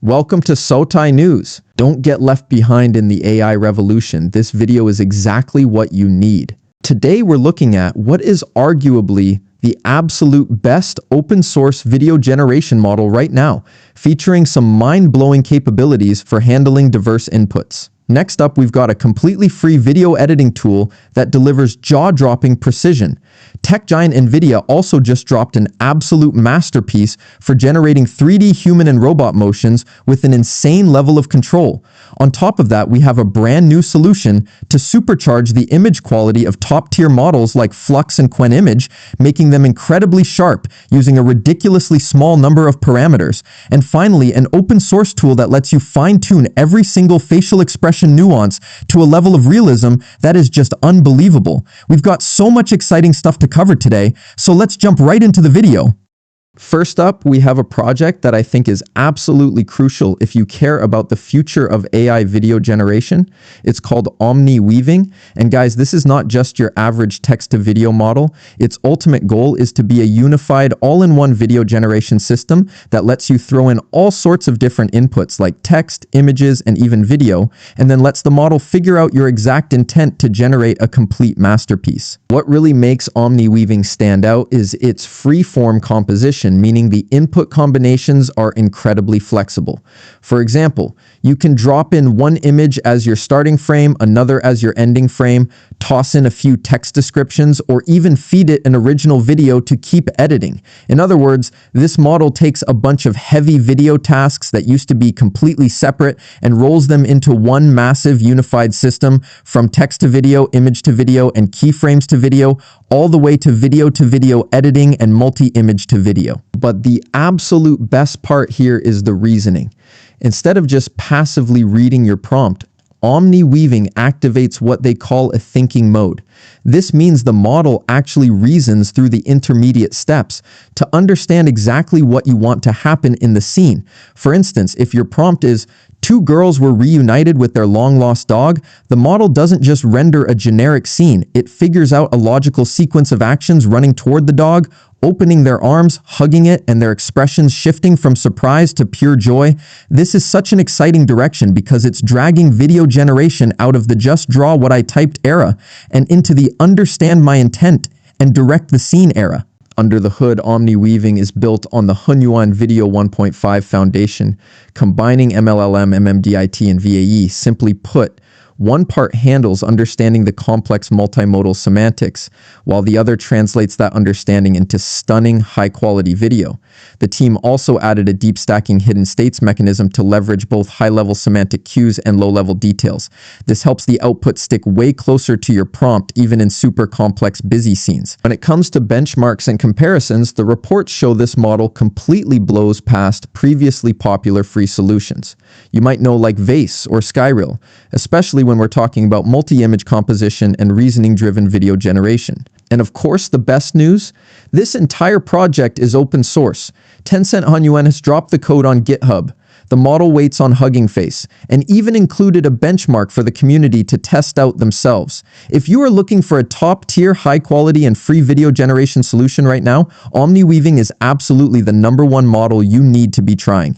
Welcome to Sotai News. Don't get left behind in the AI revolution. This video is exactly what you need. Today we're looking at what is arguably the absolute best open source video generation model right now, featuring some mind-blowing capabilities for handling diverse inputs. Next up, we've got a completely free video editing tool that delivers jaw-dropping precision. Tech giant NVIDIA also just dropped an absolute masterpiece for generating 3D human and robot motions with an insane level of control. On top of that, we have a brand new solution to supercharge the image quality of top-tier models like FLUX and Qwen image, making them incredibly sharp using a ridiculously small number of parameters. And finally, an open source tool that lets you fine-tune every single facial expression nuance to a level of realism that is just unbelievable. We've got so much exciting stuff to cover today, so let's jump right into the video. First up, we have a project that I think is absolutely crucial if you care about the future of AI video generation. It's called OmniWeaving. And guys, this is not just your average text-to-video model. Its ultimate goal is to be a unified, all-in-one video generation system that lets you throw in all sorts of different inputs like text, images, and even video, and then lets the model figure out your exact intent to generate a complete masterpiece. What really makes OmniWeaving stand out is its free-form composition, meaning the input combinations are incredibly flexible. For example, you can drop in one image as your starting frame, another as your ending frame, toss in a few text descriptions, or even feed it an original video to keep editing. In other words, this model takes a bunch of heavy video tasks that used to be completely separate and rolls them into one massive unified system, from text to video, image to video, and keyframes to video, all the way to video editing and multi-image to video. But the absolute best part here is the reasoning. Instead of just passively reading your prompt, OmniWeaving activates what they call a thinking mode. This means the model actually reasons through the intermediate steps to understand exactly what you want to happen in the scene. For instance, if your prompt is, "Two girls were reunited with their long-lost dog," the model doesn't just render a generic scene. It figures out a logical sequence of actions running toward the dog, opening their arms, hugging it, and their expressions shifting from surprise to pure joy. This is such an exciting direction because it's dragging video generation out of the just draw what I typed era and into the understand my intent and direct the scene era. Under the hood, OmniWeaving is built on the Hunyuan Video 1.5 foundation, combining MLLM, MMDIT, and VAE. Simply put, one part handles understanding the complex multimodal semantics, while the other translates that understanding into stunning, high-quality video. The team also added a deep stacking hidden states mechanism to leverage both high-level semantic cues and low-level details. This helps the output stick way closer to your prompt, even in super complex, busy scenes. When it comes to benchmarks and comparisons, the reports show this model completely blows past previously popular free solutions. You might know like Vase or Skyreel, especially when we're talking about multi-image composition and reasoning-driven video generation. And of course, the best news? This entire project is open source. Tencent Hunyuan has dropped the code on GitHub. The model waits on Hugging Face, and even included a benchmark for the community to test out themselves. If you are looking for a top-tier, high-quality, and free video generation solution right now, OmniWeaving is absolutely the #1 model you need to be trying.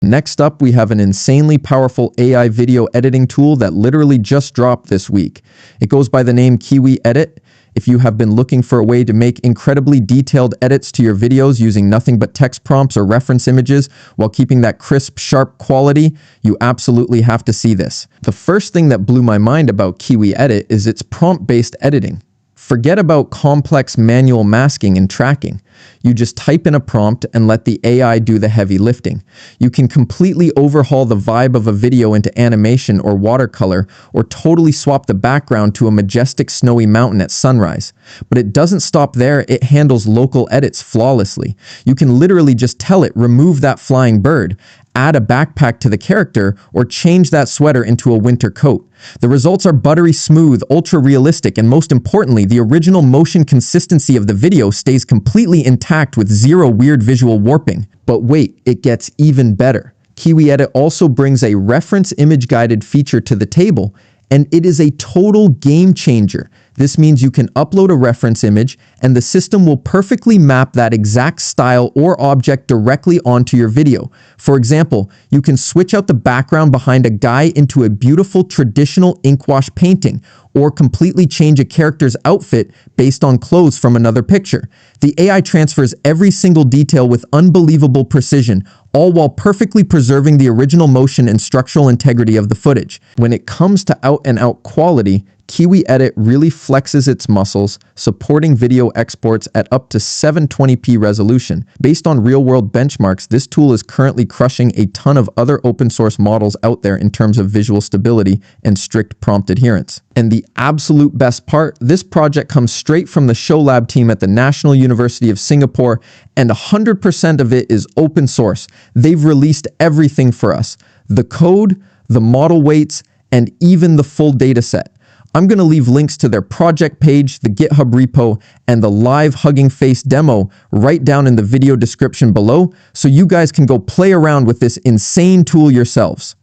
Next up, we have an insanely powerful AI video editing tool that literally just dropped this week. It goes by the name Kiwi-Edit. If you have been looking for a way to make incredibly detailed edits to your videos using nothing but text prompts or reference images while keeping that crisp, sharp quality, you absolutely have to see this. The first thing that blew my mind about Kiwi-Edit is its prompt-based editing. Forget about complex manual masking and tracking. You just type in a prompt and let the AI do the heavy lifting. You can completely overhaul the vibe of a video into animation or watercolor, or totally swap the background to a majestic snowy mountain at sunrise. But it doesn't stop there, it handles local edits flawlessly. You can literally just tell it, remove that flying bird, add a backpack to the character, or change that sweater into a winter coat. The results are buttery smooth, ultra realistic, and most importantly, the original motion consistency of the video stays completely intact with zero weird visual warping. But wait, it gets even better. Kiwi-Edit also brings a reference image guided feature to the table, and it is a total game changer. This means you can upload a reference image and the system will perfectly map that exact style or object directly onto your video. For example, you can switch out the background behind a guy into a beautiful traditional inkwash painting, or completely change a character's outfit based on clothes from another picture. The AI transfers every single detail with unbelievable precision, all while perfectly preserving the original motion and structural integrity of the footage. When it comes to out-and-out quality, Kiwi-Edit really flexes its muscles, supporting video exports at up to 720p resolution. Based on real-world benchmarks, this tool is currently crushing a ton of other open-source models out there in terms of visual stability and strict prompt adherence. And the absolute best part, this project comes straight from the Show Lab team at the National University of Singapore, and 100% of it is open source. They've released everything for us: the code, the model weights, and even the full dataset. I'm going to leave links to their project page, the GitHub repo, and the live Hugging Face demo right down in the video description below, so you guys can go play around with this insane tool yourselves.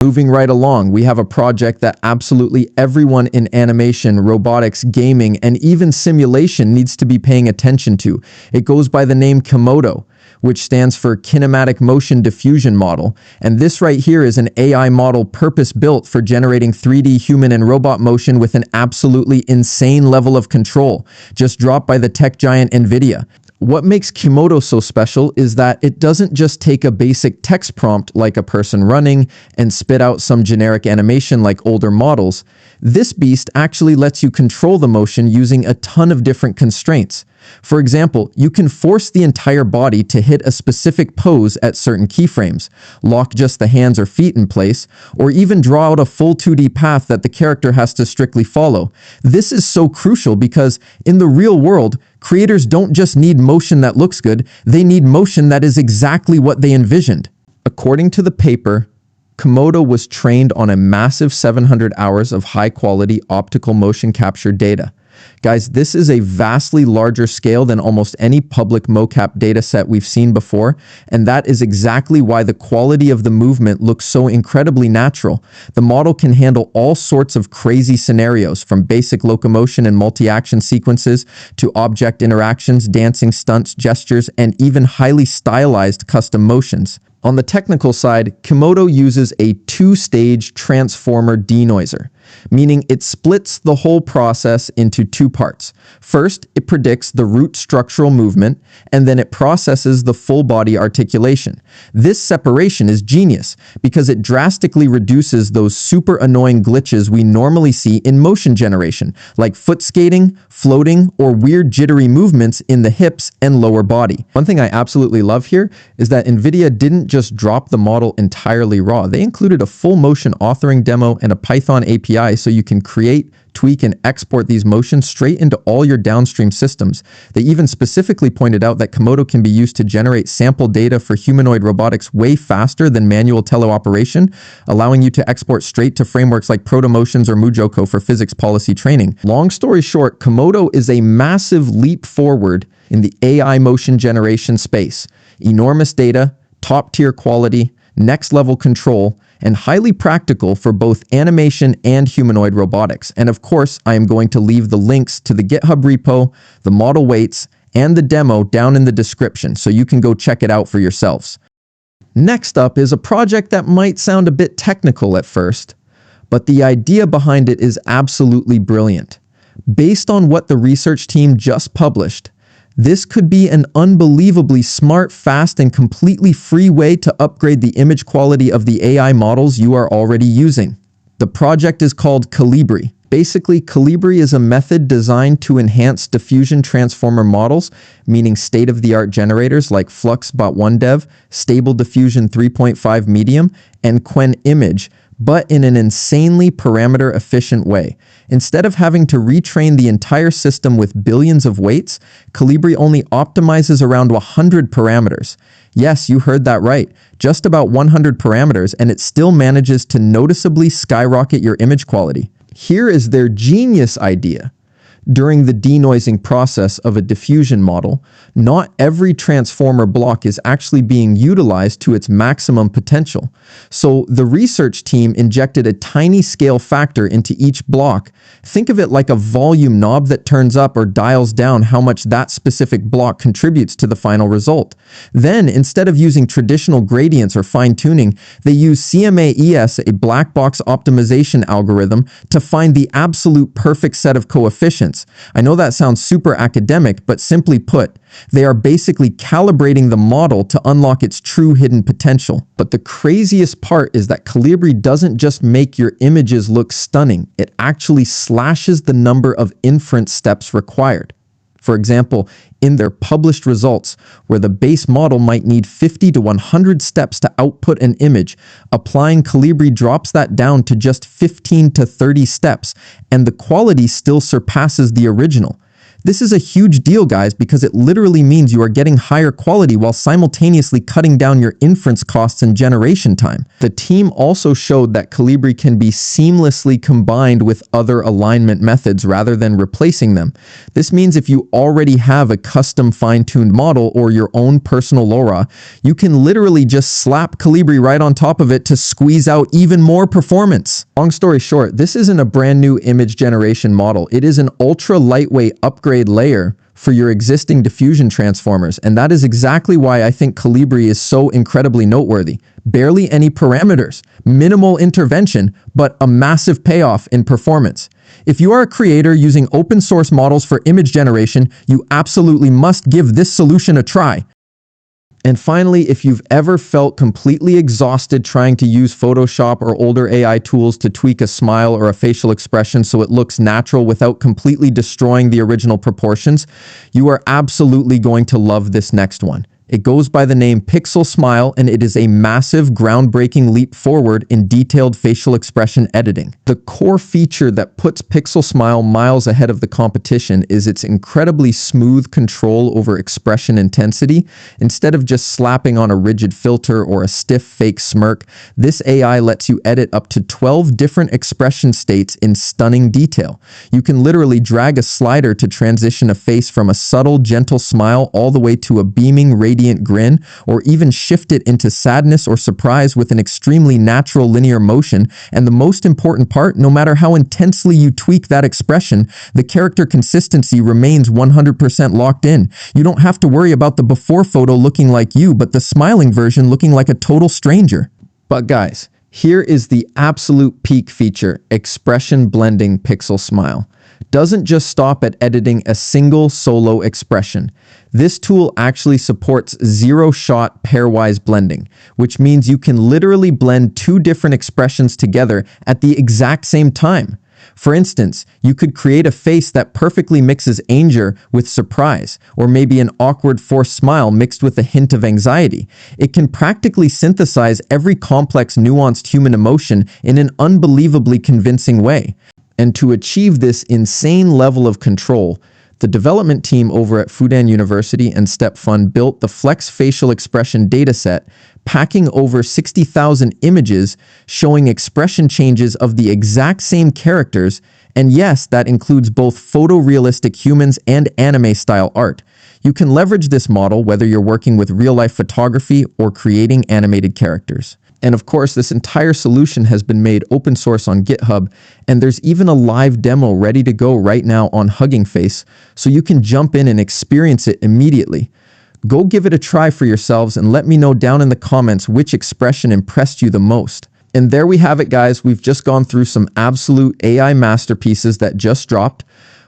Moving right along, we have a project that absolutely everyone in animation, robotics, gaming, and even simulation needs to be paying attention to. It goes by the name Kimodo, which stands for Kinematic Motion Diffusion Model. And this right here is an AI model purpose-built for generating 3D human and robot motion with an absolutely insane level of control, just dropped by the tech giant NVIDIA. What makes Kimodo so special is that it doesn't just take a basic text prompt like a person running and spit out some generic animation like older models. This beast actually lets you control the motion using a ton of different constraints. For example, you can force the entire body to hit a specific pose at certain keyframes, lock just the hands or feet in place, or even draw out a full 2D path that the character has to strictly follow. This is so crucial because in the real world, creators don't just need motion that looks good, they need motion that is exactly what they envisioned. According to the paper, Kimodo was trained on a massive 700 hours of high-quality optical motion capture data. Guys, this is a vastly larger scale than almost any public mocap dataset we've seen before, and that is exactly why the quality of the movement looks so incredibly natural. The model can handle all sorts of crazy scenarios, from basic locomotion and multi-action sequences to object interactions, dancing stunts, gestures, and even highly stylized custom motions. On the technical side, Kimodo uses a two-stage transformer denoiser, meaning it splits the whole process into two parts. First, it predicts the root structural movement, and then it processes the full body articulation. This separation is genius because it drastically reduces those super annoying glitches we normally see in motion generation, like foot skating, floating, or weird jittery movements in the hips and lower body. One thing I absolutely love here is that NVIDIA didn't just drop the model entirely raw. They included a full motion authoring demo and a Python API so you can create, tweak, and export these motions straight into all your downstream systems. They even specifically pointed out that Kimodo can be used to generate sample data for humanoid robotics way faster than manual teleoperation, allowing you to export straight to frameworks like Protomotions or Mujoko for physics policy training. Long story short, Kimodo is a massive leap forward in the AI motion generation space. Enormous data, top-tier quality, next-level control, and highly practical for both animation and humanoid robotics. And of course, I am going to leave the links to the GitHub repo, the model weights, and the demo down in the description so you can go check it out for yourselves. Next up is a project that might sound a bit technical at first, but the idea behind it is absolutely brilliant. Based on what the research team just published, this could be an unbelievably smart, fast, and completely free way to upgrade the image quality of the AI models you are already using. The project is called Calibri. Basically, Calibri is a method designed to enhance diffusion transformer models, meaning state-of-the-art generators like FLUX Qwen Dev, Stable Diffusion 3.5 Medium, and Qwen Image, but in an insanely parameter-efficient way. Instead of having to retrain the entire system with billions of weights, Calibri only optimizes around 100 parameters. Yes, you heard that right. Just about 100 parameters, and it still manages to noticeably skyrocket your image quality. Here is their genius idea. During the denoising process of a diffusion model, not every transformer block is actually being utilized to its maximum potential. So the research team injected a tiny scale factor into each block. Think of it like a volume knob that turns up or dials down how much that specific block contributes to the final result. Then, instead of using traditional gradients or fine-tuning, they use CMAES, a black box optimization algorithm, to find the absolute perfect set of coefficients. I know that sounds super academic, but simply put, they are basically calibrating the model to unlock its true hidden potential. But the craziest part is that Calibri doesn't just make your images look stunning, it actually slashes the number of inference steps required. For example, in their published results, where the base model might need 50 to 100 steps to output an image, applying Calibri drops that down to just 15 to 30 steps, and the quality still surpasses the original. This is a huge deal, guys, because it literally means you are getting higher quality while simultaneously cutting down your inference costs and generation time. The team also showed that Calibri can be seamlessly combined with other alignment methods rather than replacing them. This means if you already have a custom fine-tuned model or your own personal LoRa, you can literally just slap Calibri right on top of it to squeeze out even more performance. Long story short, this isn't a brand new image generation model. It is an ultra lightweight upgrade layer for your existing diffusion transformers, and that is exactly why I think Calibri is so incredibly noteworthy. Barely any parameters, minimal intervention, but a massive payoff in performance. If you are a creator using open source models for image generation, you absolutely must give this solution a try. And finally, if you've ever felt completely exhausted trying to use Photoshop or older AI tools to tweak a smile or a facial expression so it looks natural without completely destroying the original proportions, you are absolutely going to love this next one. It goes by the name PixelSmile, and it is a massive, groundbreaking leap forward in detailed facial expression editing. The core feature that puts PixelSmile miles ahead of the competition is its incredibly smooth control over expression intensity. Instead of just slapping on a rigid filter or a stiff fake smirk, this AI lets you edit up to 12 different expression states in stunning detail. You can literally drag a slider to transition a face from a subtle, gentle smile all the way to a beaming, radiant grin, or even shift it into sadness or surprise with an extremely natural linear motion. And the most important part, no matter how intensely you tweak that expression, the character consistency remains 100% locked in. You don't have to worry about the before photo looking like you, but the smiling version looking like a total stranger. But guys, here is the absolute peak feature, expression blending PixelSmile. Doesn't just stop at editing a single solo expression. This tool actually supports zero-shot pairwise blending, which means you can literally blend two different expressions together at the exact same time. For instance, you could create a face that perfectly mixes anger with surprise, or maybe an awkward forced smile mixed with a hint of anxiety. It can practically synthesize every complex, nuanced human emotion in an unbelievably convincing way. And to achieve this insane level of control, the development team over at Fudan University and Step Fund built the FLUX facial expression dataset, packing over 60,000 images showing expression changes of the exact same characters, and yes, that includes both photorealistic humans and anime-style art. You can leverage this model whether you're working with real-life photography or creating animated characters. And of course, this entire solution has been made open source on GitHub, and there's even a live demo ready to go right now on Hugging Face, so you can jump in and experience it immediately. Go give it a try for yourselves and let me know down in the comments which expression impressed you the most. And there we have it, guys. We've just gone through some absolute AI masterpieces that just dropped.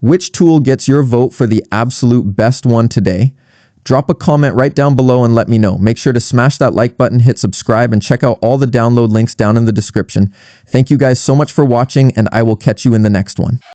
Which tool gets your vote for the absolute best one today? Drop a comment right down below and let me know. Make sure to smash that like button, hit subscribe, and check out all the download links down in the description. Thank you guys so much for watching, and I will catch you in the next one.